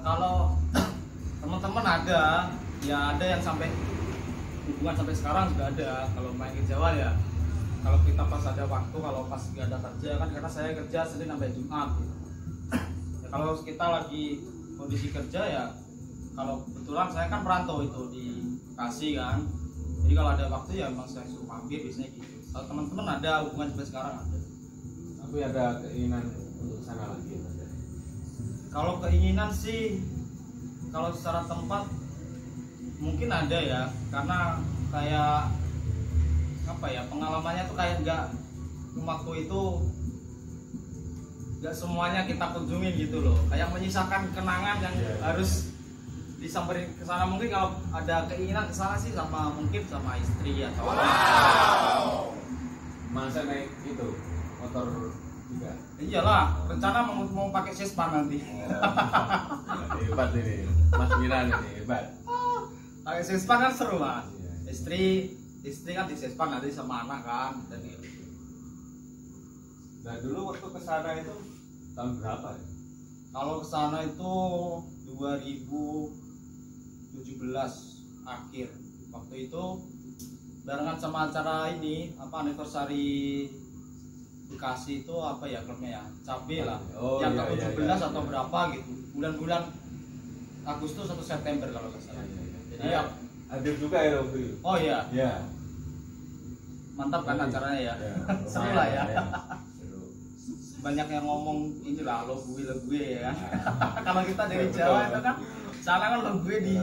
Kalau teman-teman ada, ya ada yang sampai hubungan sampai sekarang juga ada. Kalau main ke Jawa ya, kalau kita pas ada waktu, kalau pas nggak ada kerja kan, karena saya kerja Senin sampai Jumat. Gitu. Ya, kalau kita lagi kondisi kerja ya, kalau kebetulan saya kan perantau itu di Bekasi kan. Jadi kalau ada waktu ya memang saya suruh mampir biasanya gitu. Kalau teman-teman ada hubungan sampai sekarang ada. Tapi ada keinginan untuk sana lagi. Kalau keinginan sih, kalau secara tempat mungkin ada ya, karena kayak apa ya, pengalamannya tuh kayak nggak waktu itu nggak semuanya kita kunjungin gitu loh, kayak menyisakan kenangan yang harus disamperin ke sana. Mungkin kalau ada keinginan ke sana sih sama mungkin sama istri atau Masa naik itu motor juga. Iyalah, rencana mau pakai Vespa nanti. Hebat ini, Mas Miran ini hebat. Pakai Vespa kan seru Mas. Istri kan di Vespa nanti sama anak kan. Dan Nah dulu waktu ke sana itu tahun berapa ya? kalau ke sana itu 2017 akhir. Waktu itu barengan sama acara ini apa anniversary Bekasi itu apa ya klubnya ya, Cabe lah. Yang ke-17 atau berapa gitu. Bulan-bulan Agustus atau September kalau nggak salah. Jadi ya hadir juga ya waktu itu. oh iya. Ya. Mantap kan acaranya ya. Seru lah ya. Banyak yang ngomong ini lah lo gue ya. Kalau kita dari Jawa itu kan sana kan lo gue di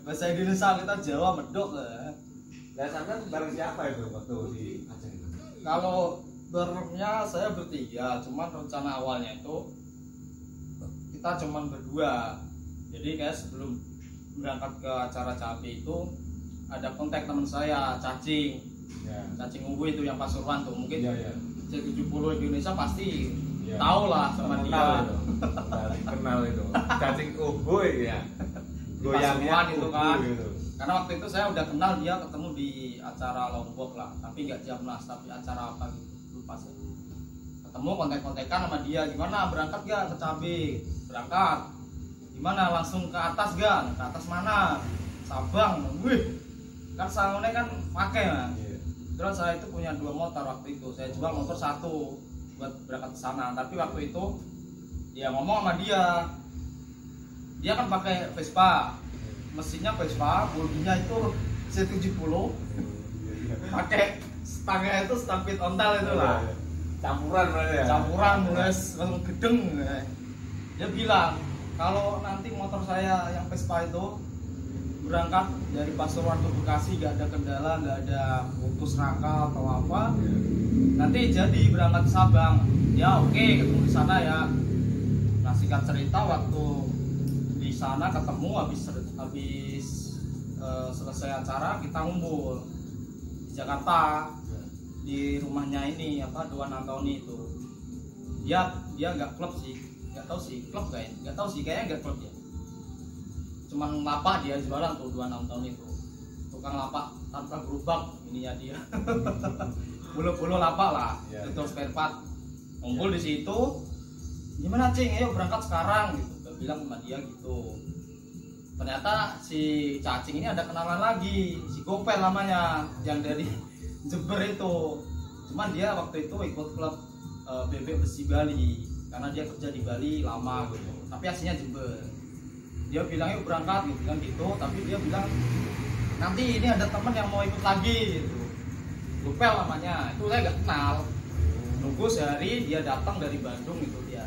bahasa Indonesia, kita Jawa medok lah. Lah sana bareng siapa itu waktu di Aceh itu? Kalau barengnya saya bertiga, cuman rencana awalnya itu kita cuman berdua. Jadi kayak sebelum berangkat ke acara Cabe itu ada kontak teman saya, Cacing. Cacing Ungu itu yang Pasuruan tuh, mungkin C70 Indonesia pasti tahu lah sama dia. Kenal itu. Cacing Ungu ya. Pasuruan itu kan. Karena waktu itu saya udah kenal dia, ketemu di acara Lombok lah, tapi nggak Jamnas, tapi acara apa gitu, lupa sih. Ketemu kontak-kontakan sama dia, gimana berangkat gak ke Cabe? Berangkat. Gimana langsung ke atas gak? Ke atas mana? Sabang. Wih, kan sangunnya kan pakai lah. Terus saya itu punya 2 motor waktu itu, saya jual motor 1 buat berangkat ke sana. Tapi waktu itu dia ngomong sama dia kan pakai Vespa, mesinnya Vespa, bodinya itu C70, pakai stangnya itu stampit ontel itu lah, campuran berarti ya? Campuran mulai langsung gedeng. Dia bilang kalau nanti motor saya yang Vespa itu berangkat dari Pasuruan ke Bekasi gak ada kendala, gak ada putus rangka atau apa, nanti jadi berangkat ke Sabang. Ya oke, ketemu di sana ya. Nah singkat cerita, waktu di sana ketemu habis selesai acara kita ngumpul di Jakarta di rumahnya ini apa Doan Antoni itu. Dia nggak klub sih, nggak tahu sih klub nggak tahu sih, kayaknya nggak klub ya. Cuman lapak dia jualan tuh 26 tahun itu, tukang lapak tanpa gerobak ininya dia. Bulu-bulu lapak lah, itu spare part. Ngumpul di situ, gimana Cing, ayo berangkat sekarang gitu. Gue bilang sama dia gitu. Ternyata si Cacing ini ada kenalan lagi, si Gopel namanya, yang dari Jember itu. Cuman dia waktu itu ikut klub BB Besi Bali, karena dia kerja di Bali lama gitu, tapi aslinya Jember. Dia bilang yuk berangkat gitu kan gitu, tapi dia bilang nanti ini ada teman yang mau ikut lagi gitu. Gopel namanya, itu saya nggak kenal. Nunggu sehari dia datang dari Bandung itu dia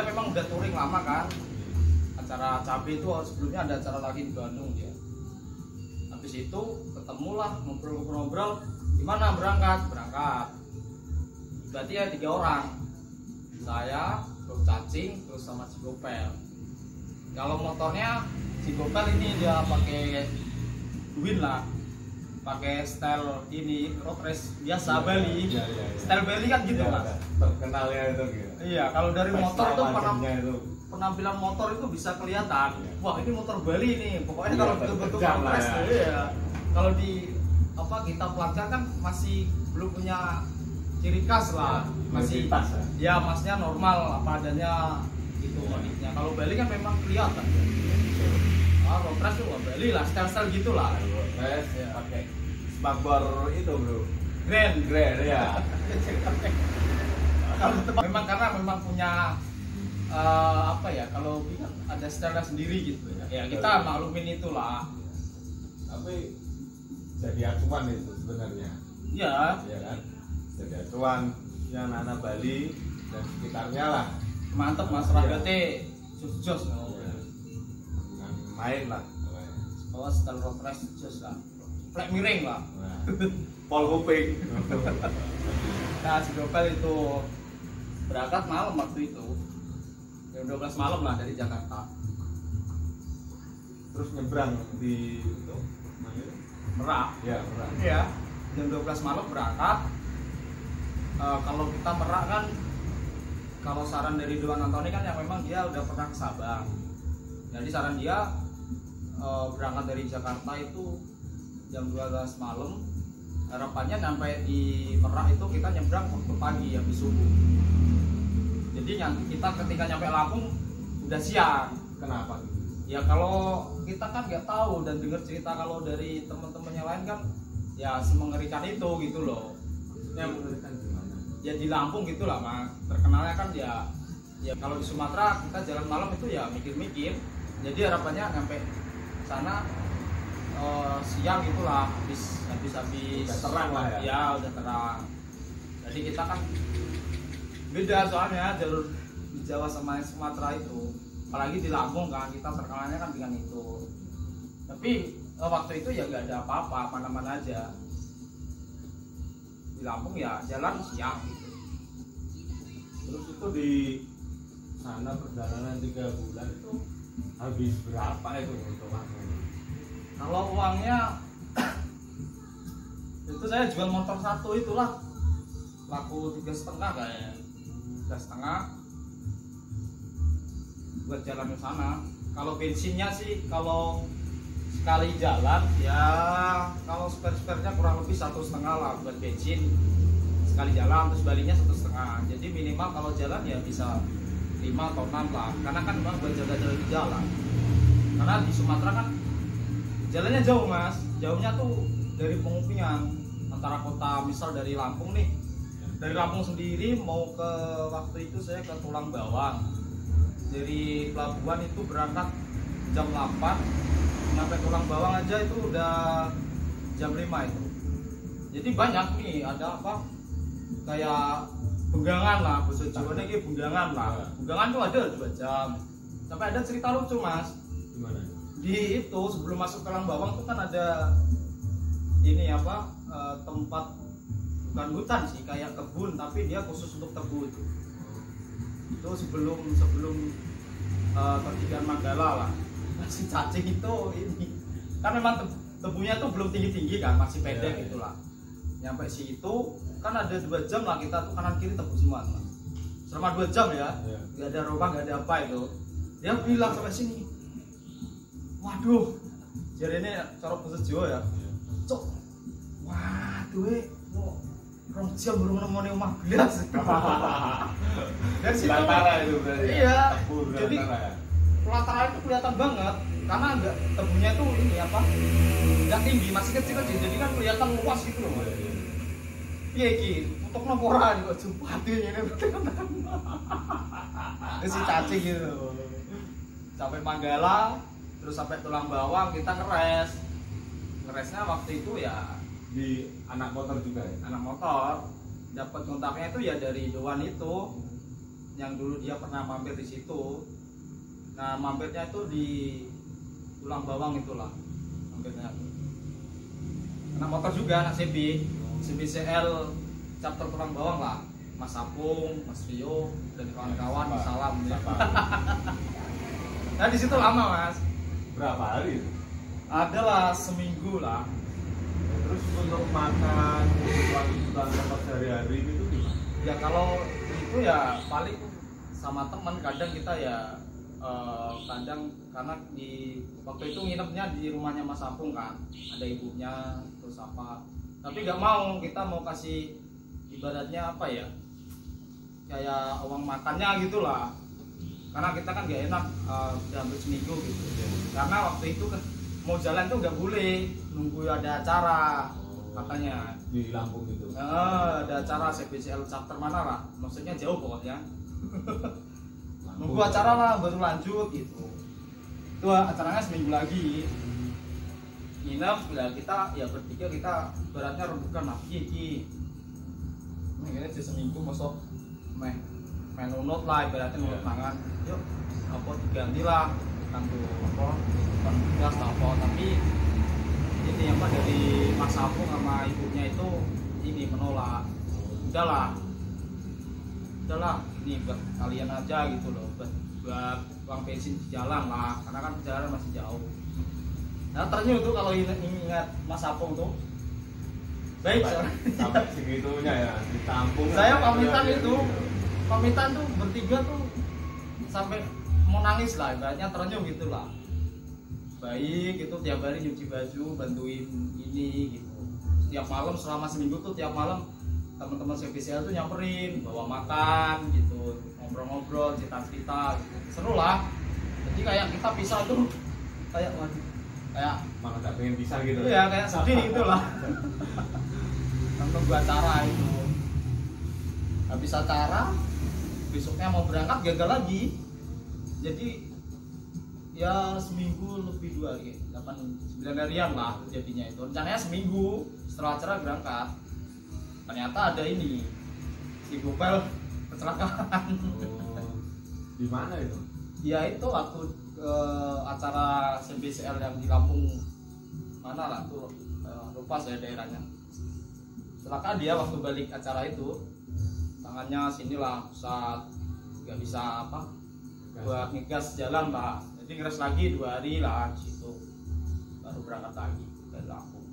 memang udah touring lama kan. Acara Cabe itu sebelumnya ada acara lagi di Bandung dia. Habis itu ketemulah, ngobrol-ngobrol, gimana berangkat. Berarti ya 3 orang, saya, terus Cacing, terus sama si Gopel. Kalau motornya si Gopel ini dia pakai Win lah, pakai style ini road race biasa Bali. Style Bali kan gitu Mas. Terkenalnya itu gitu. Iya, kalau dari motor tuh penampilan motor itu bisa kelihatan. Wah, ini motor Bali nih. Pokoknya kalau betul-betul road race ya. Kalau di apa kita pelanggan kan masih belum punya ciri khas lah. Masih ya masnya normal apa adanya itu modifnya. Kalau Bali kan memang kelihatan. Road race tuh Bali lah, style-style gitulah. Road race Ya. pakai spakbor itu bro. Grand. Ya. Kalau tempat memang karena memang punya apa ya, kalau kita ada style sendiri gitu ya. Ya kita maklumin itulah. Tapi jadi acuan itu sebenarnya. Ya, Ya kan? Jadi acuan yang anak Bali dan sekitarnya lah. mantep Mas Ragate. Jos. Ya. Dengan main lah. Bawa style road race jos lah. Flag miring lah. Nah, Paul Kuping. Nah, si Gopel itu berangkat malam waktu itu. Jam 12 malam lah dari Jakarta. Terus nyebrang di itu mana itu? Merak. Ya, Merak. Iya. Jam 12 malam berangkat. Kalau kita Merak kan, kalau saran dari Dewan Antoni kan yang memang dia udah pernah ke Sabang. Jadi saran dia berangkat dari Jakarta itu jam 12 malam. Harapannya sampai di Merak itu kita nyebrang waktu pagi habis subuh. Jadi nanti kita ketika nyampe Lampung udah siang. Kenapa? Ya kalau kita kan nggak tahu dan dengar cerita kalau dari teman-teman yang lain kan ya semengerikan itu gitu loh. Maksudnya mengerikan gimana? Ya di Lampung gitulah Mas. Terkenalnya kan ya kalau di Sumatera kita jalan malam itu ya mikir-mikir. Jadi harapannya sampai sana siang gitulah habis Udah terang lah ya. Ya udah terang. Jadi kita kan beda soalnya jalur di Jawa sama Sumatera itu. Apalagi di Lampung kan kita terkenalnya kan dengan itu. Tapi waktu itu ya nggak ada apa-apa, mana-mana aja. Di Lampung ya jalan siang gitu. Terus itu di sana perjalanan 3 bulan itu habis berapa itu untuk uangnya? Kalau uangnya itu saya jual motor satu itulah laku 3,5 kayaknya. 3,5 buat jalan ke sana. Kalau bensinnya sih kalau sekali jalan ya kalau spare-sparenya kurang lebih 1,5 lah buat bensin sekali jalan, terus baliknya 1,5. Jadi minimal kalau jalan ya bisa 5 atau 6 lah, karena kan memang buat jaga-jaga di jalan. Karena di Sumatera kan jalannya jauh Mas, jauhnya tuh dari Pengupingan antara kota, misal dari Lampung nih, dari Lampung sendiri mau ke waktu itu saya ke Tulang Bawang, dari pelabuhan itu berangkat jam 8 sampai Tulang Bawang aja itu udah jam 5 itu. Jadi banyak nih ada apa kayak benggangan lah, bahasa Jawanya kayak benggangan lah. Benggangan tuh ada 2 jam. Sampai ada cerita lucu Mas. Gimana? Di itu sebelum masuk Tulang Bawang tuh kan ada ini apa tempat bukan hutan sih kayak kebun tapi dia khusus untuk tebu itu. Itu sebelum pertigaan Manggala lah. Si cacing itu ini kan memang tebunya tuh belum tinggi kan, masih pendek Ya, itulah. Nyampe situ kan ada 2 jam lah kita tuh kanan kiri tebu semua Mas. Selama 2 jam ya, nggak ada robah, nggak ada apa itu. Dia bilang sampai sini, waduh, jadi ini cara bahasa Jawa ya, cok, waduh, mau 2 jam baru menemani omah belas. Dan situ, Belantara itu berarti. iya, Tebu jadi belantara ya. pelataran itu kelihatan banget karena enggak tebunya tuh ini apa, nggak tinggi, masih kecil-kecil, jadi kan kelihatan luas gitu loh. Iya ki, untuk noporan kok jumpa ini si cacing gitu. Sampai Manggala, terus sampai Tulang Bawang kita ngeresnya waktu itu ya Di anak motor juga ya. anak motor. Dapat kontaknya itu ya dari Dewan itu, yang dulu dia pernah mampir di situ. Nah mampirnya itu di Tulang Bawang itulah mampirnya. Anak motor juga, anak CBCL chapter Tulang Bawang lah. Mas Apung, Mas Rio, dan kawan-kawan salam ya. Nah di situ lama Mas. Berapa hari itu? Adalah seminggu lah. Terus untuk makan kebutuhan pokok sehari-hari itu gimana? Ya kalau itu ya paling sama teman, kadang kita ya kadang karena di waktu itu nginepnya di rumahnya Mas Apung kan, ada ibunya terus apa. Tapi nggak mau, kita mau kasih ibaratnya apa ya, kayak uang makannya gitulah. karena kita kan nggak enak udah hampir seminggu gitu. Karena waktu itu mau jalan tuh nggak boleh, nunggu ada acara katanya di Lampung gitu. ada acara CBCL chapter mana lah, maksudnya jauh pokoknya. Nunggu acara lah baru lanjut gitu. Itu acaranya seminggu lagi. Nginep kita ya bertiga, kita beratnya rembukan lah iki. Ini aja seminggu masuk main unut lah, ibaratnya unut tangan. Yuk apa diganti lah tangguh apa bukan tugas apa, tapi ini apa dari Mas Apung sama ibunya itu ini menolak. Udahlah ini buat kalian aja gitu loh, buat uang bensin di jalan lah, karena kan perjalanan masih jauh. Nah ternyata tuh kalau ingat Mas Apung tuh baik sampai segitunya ya ditampung. Saya pamitan tuh bertiga tuh sampai mau nangis lah, ibaratnya terenyuh gitu lah. Baik itu tiap hari nyuci baju, bantuin ini gitu. Tiap malam selama seminggu tuh tiap malam teman-teman CBCL tuh nyamperin, bawa makan gitu, ngobrol-ngobrol, cerita-cerita gitu. Seru lah. Jadi kayak kita pisah tuh kayak waduh, kayak malah gak pengen pisah gitu. Iya, kayak sedih gitu lah. Nunggu acara itu. Habis acara besoknya mau berangkat gagal lagi. Jadi ya seminggu lebih 2 hari, 8-9 harian lah jadinya itu. Rencananya seminggu setelah acara berangkat. Ternyata ada ini si Gopel kecelakaan. Di mana itu? Ya itu waktu acara CBCL yang di Lampung mana lah tuh, lupa saya daerahnya. Kecelakaan dia waktu balik acara itu, tangannya sinilah pusat, nggak bisa apa buat ngegas jalan lah. Jadi ngeres lagi 2 hari lah di situ, baru berangkat lagi dari Lampung.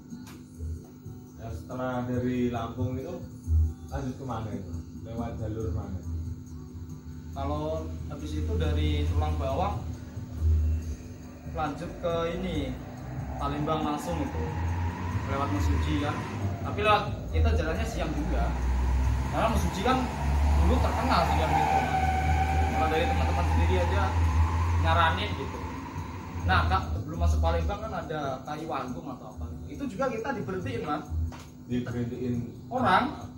Ya, setelah dari Lampung itu lanjut kemana itu? Lewat jalur mana? Kalau habis itu dari Tulang Bawang lanjut ke ini Palembang langsung itu, lewat Mesuji kan. Tapi lewat kita jalannya siang juga, karena Mesuji kan dulu terkenal siang gitu. Kalau dari teman-teman sendiri aja nyaranin gitu. Nah kak, sebelum masuk Palembang kan ada Kayu Wanggung atau apa, itu juga kita diberhentiin mas. Diberhentiin Orang.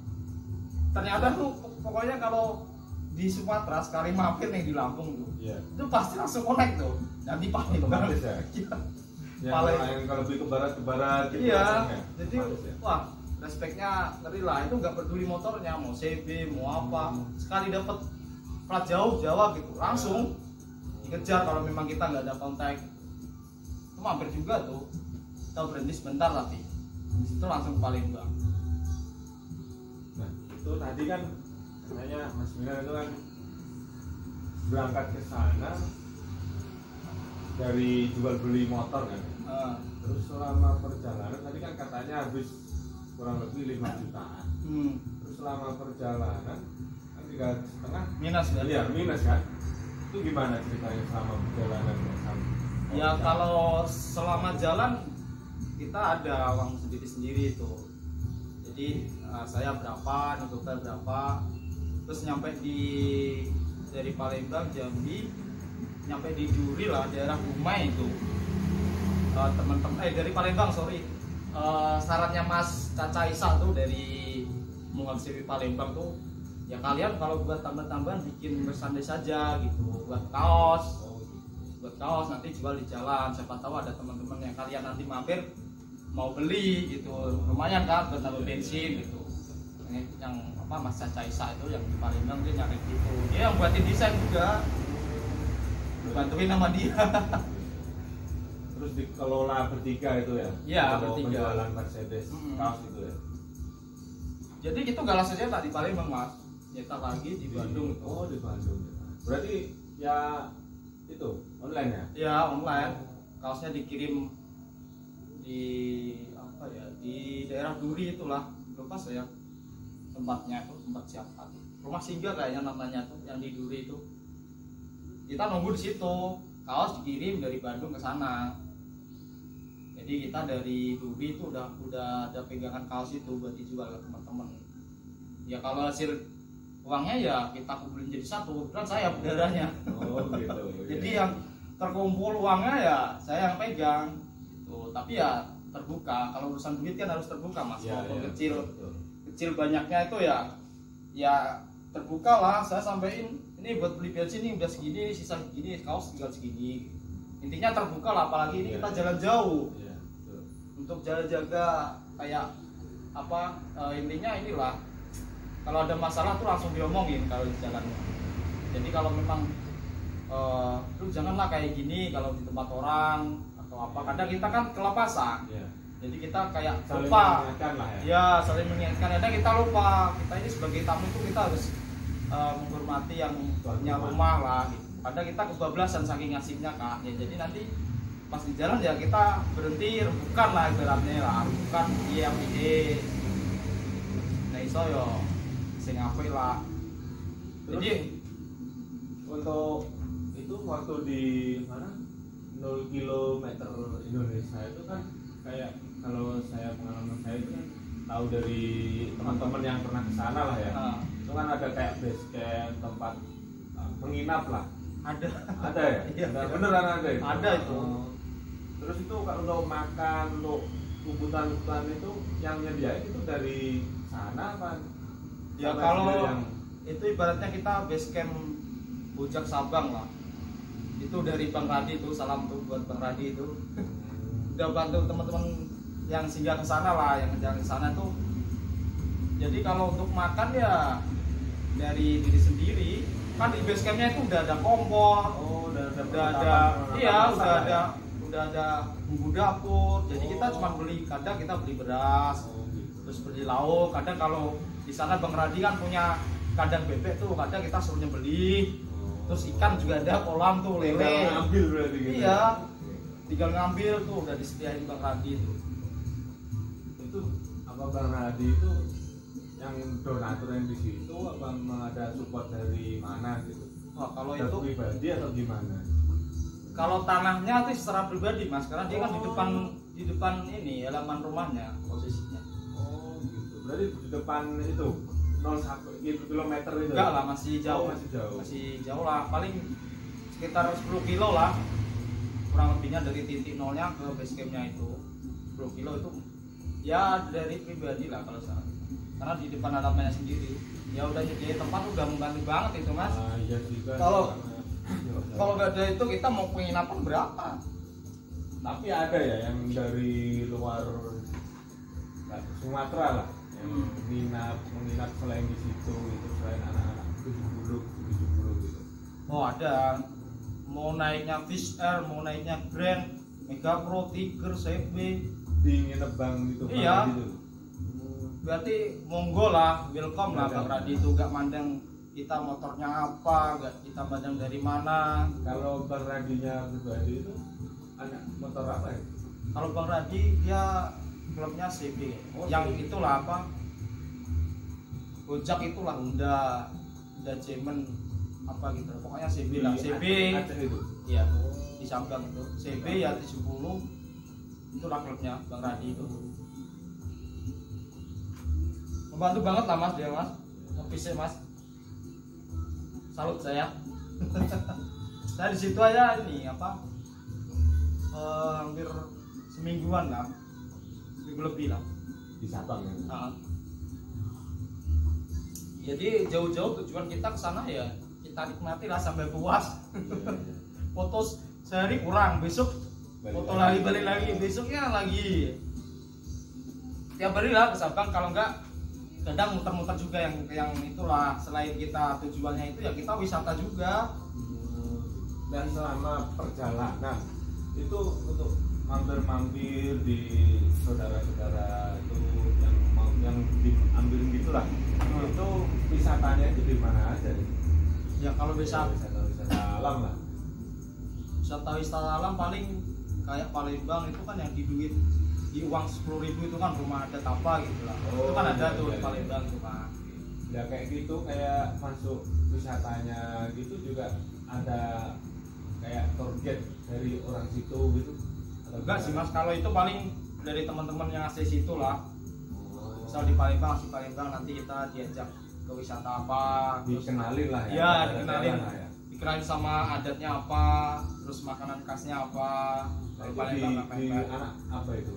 Ternyata tuh pokoknya kalau di Sumatera sekali mampir nih di Lampung tuh, itu pasti langsung connect tuh. Nanti Palembang. Ya? Yang kalau lebih ke barat gitu. Iya. Jadi wah, respeknya ngeri lah. Itu nggak peduli motornya mau CB mau apa, sekali dapat plat jauh Jawa gitu langsung dikejar kalau memang kita nggak ada kontak. Itu mampir juga tuh. Kita berhenti sebentar tapi habis itu langsung ke Palembang. Nah itu tadi kan katanya Mas Milan itu kan berangkat ke sana dari jual beli motor kan. Terus selama perjalanan tadi kan katanya habis kurang lebih 5 jutaan. Terus selama perjalanan kan 3,5 minus kan? Iya minus kan. Itu gimana ceritanya selama perjalanan? Ya kalau selama jalan kita ada uang sendiri-sendiri itu. Jadi saya berapa, Nugopel berapa, terus nyampe dari Palembang Jambi, nyampe di Duri lah daerah Dumai itu. Teman-teman dari Palembang sarannya Mas Caca Isa tuh dari Mungalsewi Palembang tuh, ya kalian kalau buat tambah-tambahan bikin merchandise saja gitu, buat kaos nanti jual di jalan, siapa tahu ada teman-teman yang kalian nanti mampir mau beli gitu, lumayan kan buat tambah bensin gitu. Ini yang apa Mas Caca Isa itu yang di Palembang dia nyari gitu, dia yang buatin desain juga, bantuin sama dia. Terus dikelola bertiga itu ya? Iya bertiga. Penjualan Mercedes kaos itu ya? Jadi itu gak langsung tak di Palembang mas, nyetak lagi di Bandung. Oh di Bandung. Berarti ya itu online ya? Ya online. Kaosnya dikirim di apa ya, di daerah Duri itulah, lupa saya tempatnya itu, tempat siapa tuh, rumah singgah kayaknya namanya tuh yang di Duri itu. Kita nunggu di situ, kaos dikirim dari Bandung ke sana. Jadi kita dari Duri itu udah ada pegangan kaos itu buat dijual ke teman-teman. Ya kalau hasil uangnya ya kita kumpulin jadi satu, kebetulan saya benderanya. Oh gitu. Jadi yang terkumpul uangnya ya saya yang pegang gitu. Tapi ya terbuka, kalau urusan duit kan harus terbuka mas, walaupun kecil banyaknya itu ya terbuka lah. Saya sampein ini buat beli bensin ini udah segini, sisa segini, kaos tinggal segini, intinya terbuka lah. Apalagi ini kita jalan jauh untuk jaga kayak apa, intinya inilah kalau ada masalah tuh langsung diomongin kalau di jalan. Jadi kalau memang lu janganlah kayak gini kalau di tempat orang atau apa, kadang kita kan kelepasan. Jadi kita kayak saling lupa lah ya, saling mengingatkan. Kadang kita lupa, kita ini sebagai tamu itu kita harus menghormati yang punya rumah lah gitu. Kadang kita kebablasan saking ngasihnya kak ya, jadi nanti pas di jalan ya kita berhenti rembukan lah ibaratnya lah, bukan iya ide nah iso yo sing apik lah. Jadi untuk itu waktu di mana 0 km Indonesia itu kan kayak kalau saya pengalaman saya itu kan tahu dari teman-teman yang pernah ke sana lah ya. Itu kan ada kayak base camp, tempat menginap lah. Ada ya? Iya, beneran ada itu. Ada itu. Terus itu kalau untuk makan, untuk hutan itu yang nyediain itu dari sana apa? Ya kalau yang... itu ibaratnya kita base camp Bojak Sabang lah. Itu dari Bang Radi itu, salam tuh buat Bang Radi itu. Udah bantu teman-teman yang singgah ke sana lah, yang jalan ke sana tuh. Jadi kalau untuk makan ya dari diri sendiri. Kan di base campnya itu udah ada kompor. Udah ada bumbu dapur. Jadi kita cuma beli, kadang kita beli beras, terus beli lauk. Kadang kalau di sana Bang Radi kan punya kandang bebek tuh, kadang kita suruhnya beli. Terus ikan juga ada, kolam tuh lele. Tinggal ngambil berarti gitu. Iya. Tinggal ngambil tuh, udah disediain Bang Radi itu. Itu apa Bang Radi itu yang donatur yang di situ apa memang ada support dari mana gitu? Wah, kalau itu pribadi atau gimana? Kalau tanahnya itu secara pribadi mas, karena dia kan di depan ini halaman rumahnya posisinya. Oh gitu. Berarti di depan itu 0,1 km itu? Enggak lah, masih jauh. Masih jauh lah, paling sekitar 10 kilo lah. Kurang lebihnya dari titik nolnya ke base campnya itu 10 kilo itu ya dari pribadi lah kalau saya. Karena di depan halamannya sendiri. Ya udah jadi tempat udah membantu banget itu mas. Iya juga. Kalau nggak ada itu kita mau penginapan berapa? Tapi ada ya yang dari luar Sumatera lah yang menginap selain di situ itu, selain anak-anak 70 gitu. Oh ada, mau naiknya Fish Air, mau naiknya Grand, Mega Pro, Tiger, CB di nginep bang gitu. Iya. Gitu. Berarti monggo lah, welcome lah Bang Radi itu, gak mandang kita motornya apa, gak kita mandang dari mana. Kalau Bang Radinya pribadi itu anak motor apa ya? Kalau Bang Radi dia klubnya CB, yang itulah apa? Bojak itulah Honda Jemen apa gitu. Pokoknya CB lah, CB. Itu. Iya, di Sabang itu. CB ya 70. Itulah klubnya Bang Radi itu. Membantu banget lah mas dia mas, ngepisnya mas. Salut saya. Saya di situ aja ini apa? Hampir semingguan lah, seminggu lebih lah di Sabang ya. Jadi jauh-jauh tujuan kita ke sana ya kita nikmati lah sampai puas. Foto sehari kurang, besok foto lagi, balik lagi, besoknya lagi. Tiap hari lah ke Sabang, kalau enggak kadang muter-muter juga yang itulah. Selain kita tujuannya itu ya kita wisata juga. Dan selama perjalanan itu untuk mampir-mampir di saudara-saudara itu yang diambilin gitulah. Itu wisatanya itu di mana aja? Ya kalau wisata alam lah. Wisata alam paling kayak Palembang itu kan yang di uang 10.000 itu kan rumah adat apa gitu lah. Itu kan ada tuh di Palembang tuh kan. Ya kayak gitu, kayak masuk wisatanya gitu juga ada kayak tour guide dari orang situ gitu. Enggak sih mas, kalau itu paling dari teman-teman yang asli situ lah. Misal di Palembang nanti kita diajak ke ke wisata apa, terus Dikenalin lah ya. ya ada dikenalin, daerah ya. dikenalin sama adatnya apa, terus makanan khasnya apa. Nah, Kalau itu Palembang di anak apa itu?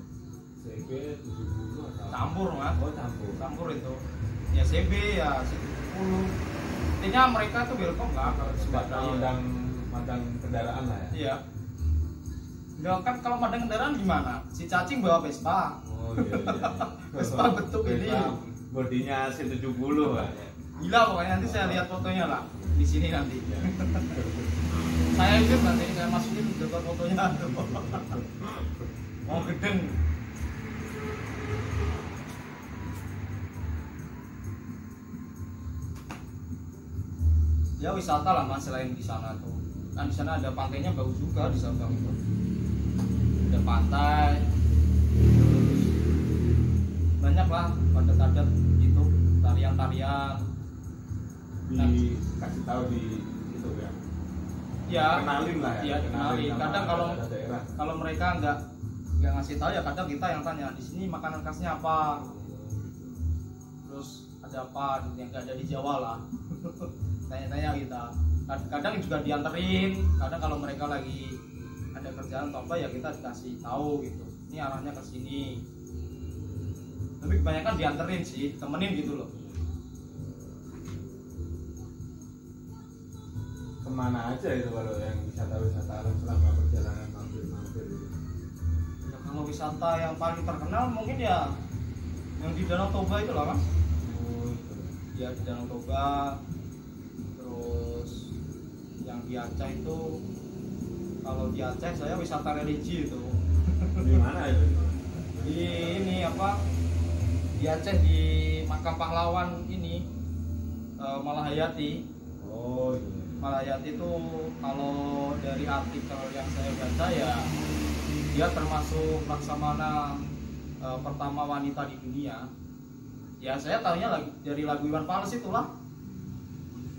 CB 70 atau campur mas, Oh campur. campur itu ya CB ya 70. Intinya mereka tuh welcome lah kalau di Sumatera ya. Madang kendaraan lah ya. Iya. Ya kan kalau madang kendaraan gimana? Si cacing bawa Vespa. Oh iya iya. Vespa bentuk ini. Bodinya C70 lah. Gila pokoknya, nanti saya lihat fotonya lah di sini nanti. Ya. Saya ikut nanti saya masukin daftar fotonya. Mau gedeng. Ya wisata lah mas, selain di sana tuh. Kan di sana ada pantainya bagus juga di Sabang itu. Ada pantai, terus banyak lah adat-adat gitu, tarian-tarian. Dikasih tahu di itu ya. Ya, Kenalin lah ya. Iya, dikenalin. sama Kadang ada daerah. kalau mereka nggak ngasih tahu ya kadang kita yang tanya di sini makanan khasnya apa, terus ada apa yang nggak ada di Jawa lah. Tanya-tanya kita. Kadang juga dianterin. Kadang kalau mereka lagi ada kerjaan atau apa ya kita dikasih tahu gitu. Ini arahnya ke sini. Tapi kebanyakan dianterin sih, temenin gitu loh. Kemana aja itu kalau yang wisata-wisata alam selama perjalanan mampir-mampir itu? Ya, kalau wisata yang paling terkenal mungkin ya yang di Danau Toba itu lah mas. Oh, itu. Ya di Danau Toba. Terus yang di Aceh itu, kalau di Aceh saya wisata religi itu. Di mana itu? Di ini apa? Di Aceh di makam pahlawan ini Malahayati. Oh iya. Malahayati itu kalau dari artikel yang saya baca ya dia termasuk laksamana pertama wanita di dunia. Ya saya tahunya dari lagu Iwan Fals itulah.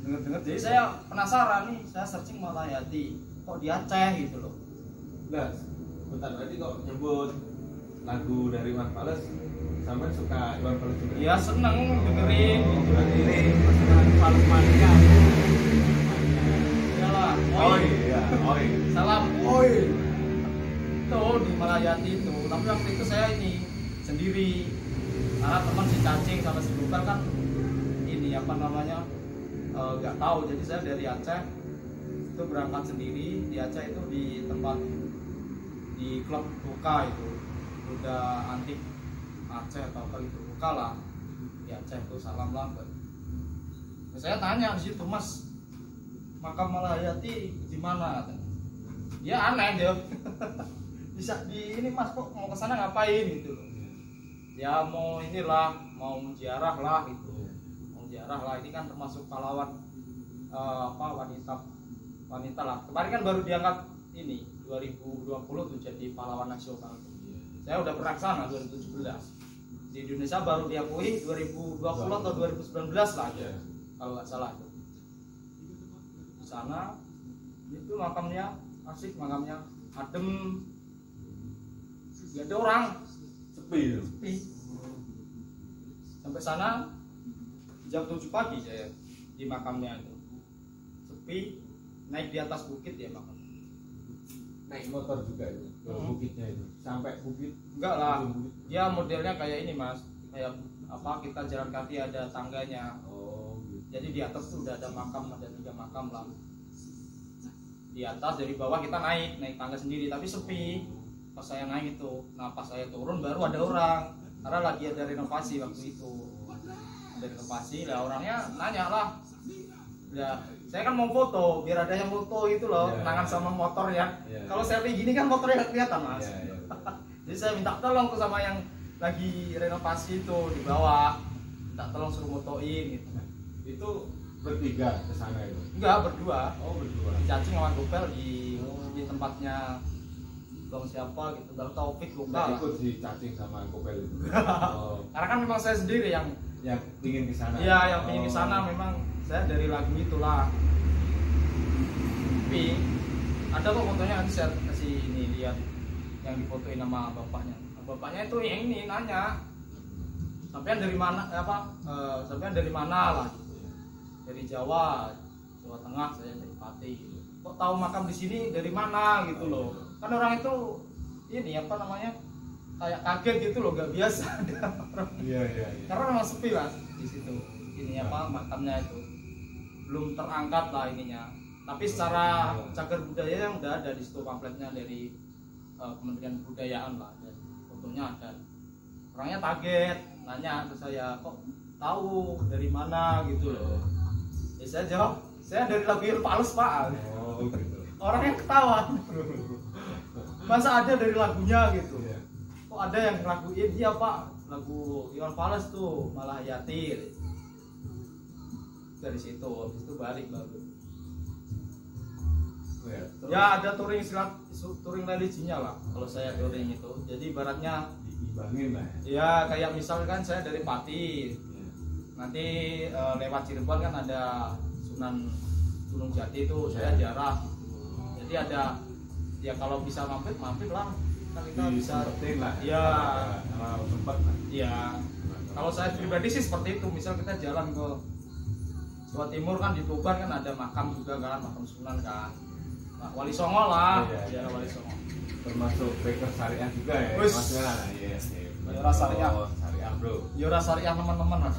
Dengar-dengar, jadi saya penasaran nih, saya searching Malahayati kok di Aceh gitu loh. Nah, bentar berarti kok nyebut lagu dari Iwan Fals, sampai suka Iwan Fals juga? Ya seneng dengerin. Oh, berarti ini pasukan Fals mania. Iyalah, Oh iya, oh iya. salam, oi. Itu di Malahayati itu, tapi waktu itu saya ini sendiri. Karena teman si cacing sama si Bukan kan ini apa namanya nggak tahu, jadi saya dari Aceh itu berangkat sendiri. Di Aceh itu di tempat di klub Buka itu udah antik Aceh atau apa gitu, Buka lah di Aceh itu. Salam lah buat. Saya tanya di situ, Mas makam Malahayati di mana? Ya aneh dia. Bisa di ini Mas, kok mau kesana ngapain gitu loh. Ya mau inilah, mau menziarah lah gitu. Sejarah lah, ini kan termasuk pahlawan apa wanita lah. Kemarin kan baru diangkat ini 2020 tuh jadi pahlawan nasional. Saya udah pernah kesana 2017. Di Indonesia baru diakui 2020 atau 2019 lah ya, kalau nggak salah itu. Di sana itu makamnya asik, makamnya adem, nggak ada orang, Sepi. sepi. Sampai sana jam 7 pagi saya di makamnya itu, sepi. Naik di atas bukit ya makam. Naik motor juga itu ke bukitnya itu, sampai bukit? Enggak lah, Bukit. dia modelnya kayak ini Mas, kayak apa, kita jalan kaki ada tangganya. Oh gitu. Jadi di atas tuh udah ada makam, ada 3 makam lah di atas. Dari bawah kita naik tangga sendiri, tapi sepi pas saya naik itu. Nah pas saya turun baru ada orang, karena lagi ada renovasi waktu itu. Ada renovasi, lah orangnya nanya lah. Ya, saya kan mau foto, biar ada yang foto itu loh, Yeah. kenangan sama motor ya. Yeah. Kalau selfie gini kan motornya nggak kelihatan Mas. Ya, ya. Jadi saya minta tolong tuh sama yang lagi renovasi itu di bawah, minta tolong suruh motoin gitu. Itu bertiga ke sana itu? Enggak, berdua. Oh berdua. Cacing sama Gopel di tempatnya Bang siapa gitu, Bang Taufik Nggak lupa. ikut si cacing sama Kopel itu? Oh, Karena kan memang saya sendiri yang pingin ke sana? iya yang ingin ke sana. Memang saya dari lagu itulah. Tapi ada kok fotonya, nanti saya kasih ini lihat yang difotoin sama bapaknya. Nah, bapaknya itu yang ini nanya, sampean dari mana sampean dari mana lah gitu. Dari Jawa Tengah, saya dari Pati gitu. Kok tahu makam di sini dari mana gitu loh. Kan orang itu ini apa namanya kayak kaget gitu loh, gak biasa ada orang. Iya. Karena memang sepi lah di situ. Ini apa makamnya itu belum terangkat lah ininya. Tapi secara cagar budaya yang udah ada di situ, pamfletnya dari Kementerian Kebudayaan lah, dan fotonya ada. Orangnya kaget, nanya ke saya, kok tahu dari mana gitu loh. Ya saya jawab, saya dari Labuan Pales Pak. Oh gitu. Orangnya ketawa. Masa ada dari lagunya gitu. Kok ada yang ngelakuin? Iya Pak, lagu Iwan Fals tuh Malah Hayati. Dari situ, habis itu balik baru. Ya ada touring religinya lah kalau saya touring itu. Jadi ibaratnya diimbangin lah ya kayak misalkan saya dari Pati, nanti lewat Cirebon kan ada Sunan Gunung Jati itu, saya jarah gitu. Jadi ada ya kalau bisa mampir lah, kan kita bisa lah ya kalau sempat lah. Ya kalau saya pribadi sih seperti itu. Misal kita jalan ke Jawa Timur kan, di Tuban kan ada makam juga kan, makam Sunan kan, nah, Wali Songo lah, ya Wali Songo. Termasuk baker syariah juga ya, maksudnya. Yora syariah. Syariah bro. Yora syariah teman-teman lah.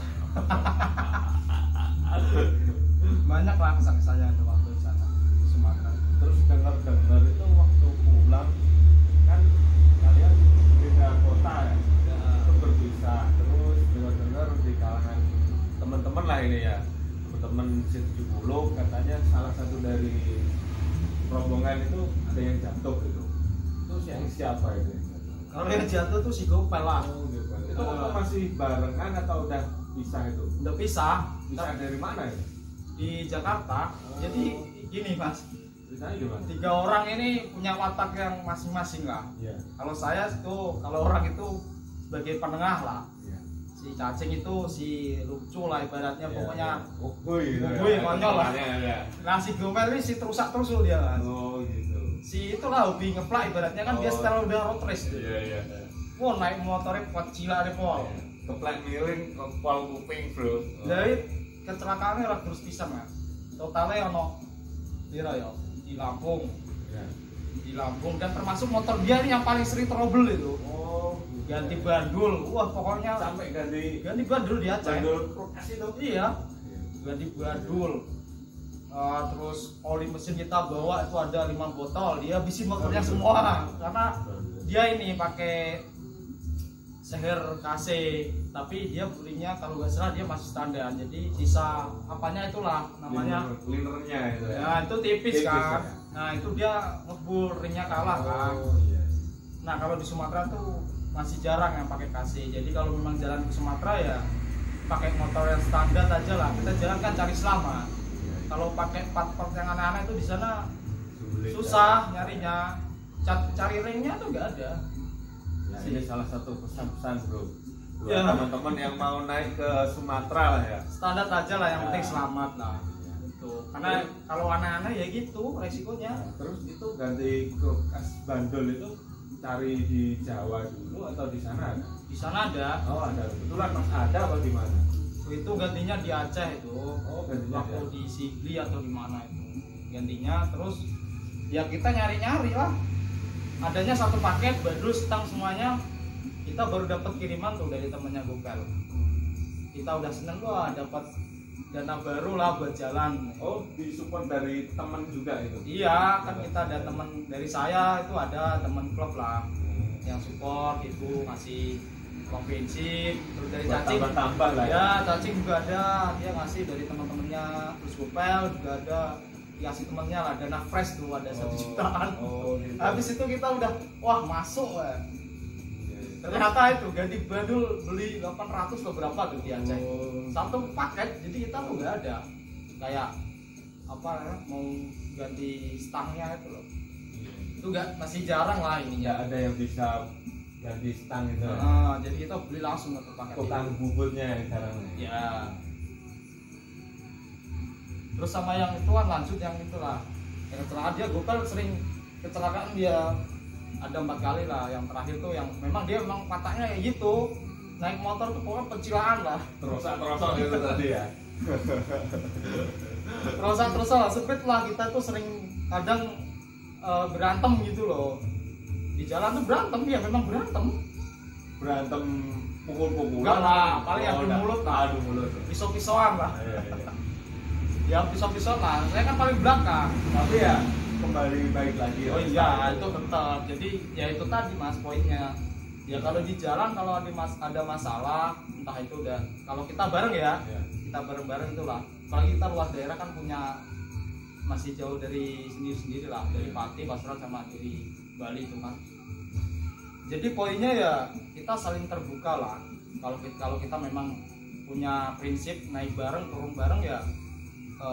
Banyak lah kesan-kesannya itu waktu di sana di Sumatera. Terus dengar itu waktu pulang kan kalian beda kota ya, itu berbisa. Terus dengar di kalangan teman-teman lah ini ya, teman-teman C70 katanya salah satu dari rombongan itu ada yang jatuh gitu. Terus yang siapa itu? Kalau yang jatuh tuh si Gopel lah. Itu masih barengan atau udah pisah itu? Udah pisah. Pisah dari mana ya? Di Jakarta. Jadi gini Mas, Pisahnya gimana? 3 orang ini punya watak yang masing-masing lah. Iya. Kalau saya itu, kalau orang itu sebagai penengah lah. Iya. Si cacing itu si lucu lah ibaratnya, pokoknya Uhuy konyol lah. Ya. Nah si Gomel ini si terusak-terusul dia kan. Oh gitu. Si itulah hobi ngeplak ibaratnya kan, dia setel udah road race gitu. Iya. Wah naik motornya kuat cila deh pol. Keplak miring kepal kuping bro. Jadi kecelakaannya lah terus pisang ya. Totalnya ono piro ya di Lampung. Ya. Di Lampung, dan termasuk motor dia ini yang paling sering trouble itu. Oh, Ganti bandul. Wah pokoknya sampai ganti bandul dia Aceh. bandul kulkas itu. Iya. Ganti bandul. Terus oli mesin kita bawa itu ada 5 botol, dia habisin motornya semua karena dia ini pakai seher KC, tapi dia belinya kalau nggak salah dia masih standar, jadi sisa apanya itulah namanya linernya itu ya, itu tipis kan ya? Nah itu dia ngebul, ringnya kalah kan. Iya. Nah kalau di Sumatera tuh masih jarang yang pakai KC, jadi kalau memang jalan ke Sumatera ya pakai motor yang standar aja lah, kita jalan kan cari selamat. Kalau pakai part-part yang aneh-aneh itu di sana susah nyarinya, cari ringnya tuh nggak ada. Ya, ini salah satu pesan-pesan bro buat Ya. teman-teman yang mau naik ke Sumatera lah ya. Standar aja lah, yang Ya. penting selamat lah. Gitu. Karena kalau aneh-aneh ya gitu resikonya. Nah, terus itu ganti kulkas bandul itu cari di Jawa dulu atau di sana ada? Di sana ada. Oh ada, kebetulan mas ada apa di mana? Itu gantinya di Aceh itu. Oh gantinya Waktu ada. di Sigli atau di mana itu gantinya. Terus ya kita nyari-nyari lah. Adanya satu paket bandul stang semuanya. Kita baru dapat kiriman tuh dari temennya Gopel. Kita udah seneng wah dapat dana baru lah buat jalan. Oh disupport dari teman juga itu? Iya kan kita ada temen dari saya itu, ada temen klub lah yang support itu, ngasih uang bensin. Terus dari cacing tambah lah ya, cacing juga ada, dia ngasih dari teman-temannya. Terus Gopel juga ada, dikasih temennya lah dana fresh tuh ada 1 jutaan. Oh gitu. Habis itu kita udah wah masuk ya. Ternyata itu ganti bandul beli 800 atau berapa tuh di Aceh. Satu paket, jadi kita tuh nggak ada kayak apa namanya mau ganti stangnya itu loh. Itu nggak, masih jarang lah ininya. Nggak ada yang bisa ganti stang itu. Jadi kita beli langsung satu paket. Tukang bubutnya yang sekarang. Ya. Terus sama yang itu kan lanjut yang itulah. Yang kecelakaan dia Gopel sering kecelakaan dia ada 4 kali lah. Yang terakhir tuh yang memang dia memang patahnya kayak gitu. naik motor tuh pokoknya pencilaan lah, terosok gitu tadi ya. terus lah sempit lah, kita tuh sering kadang berantem gitu loh di jalan tuh, berantem ya, memang berantem pukul-pukulan. enggak lah, paling adu enggak. mulut lah, Adu mulut. pisau-pisauan lah. Iya, iya. Ya pisau-pisau lah, saya kan paling belakang. Tapi ya kembali baik lagi. Oh iya, itu tetap. Jadi ya itu tadi mas poinnya. Ya kalau di jalan kalau ada masalah, entah itu udah kalau kita bareng ya, Iya. kita bareng-bareng itulah. Apalagi kita luar daerah kan punya masih jauh dari sendiri-sendiri lah, dari Pati, Pasuruan sama dari Bali itu kan. Jadi poinnya ya kita saling terbuka lah. Kalau kita memang punya prinsip naik bareng, turun bareng ya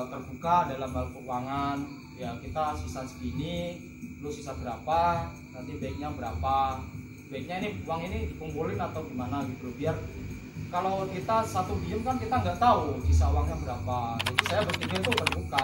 terbuka dalam hal keuangan. Ya kita sisa segini, lu sisa berapa, nanti baiknya berapa. Baiknya ini uang ini dikumpulin atau gimana gitu loh, biar kalau kita satu diem kan kita nggak tahu sisa uangnya berapa. Jadi saya berpikir itu terbuka.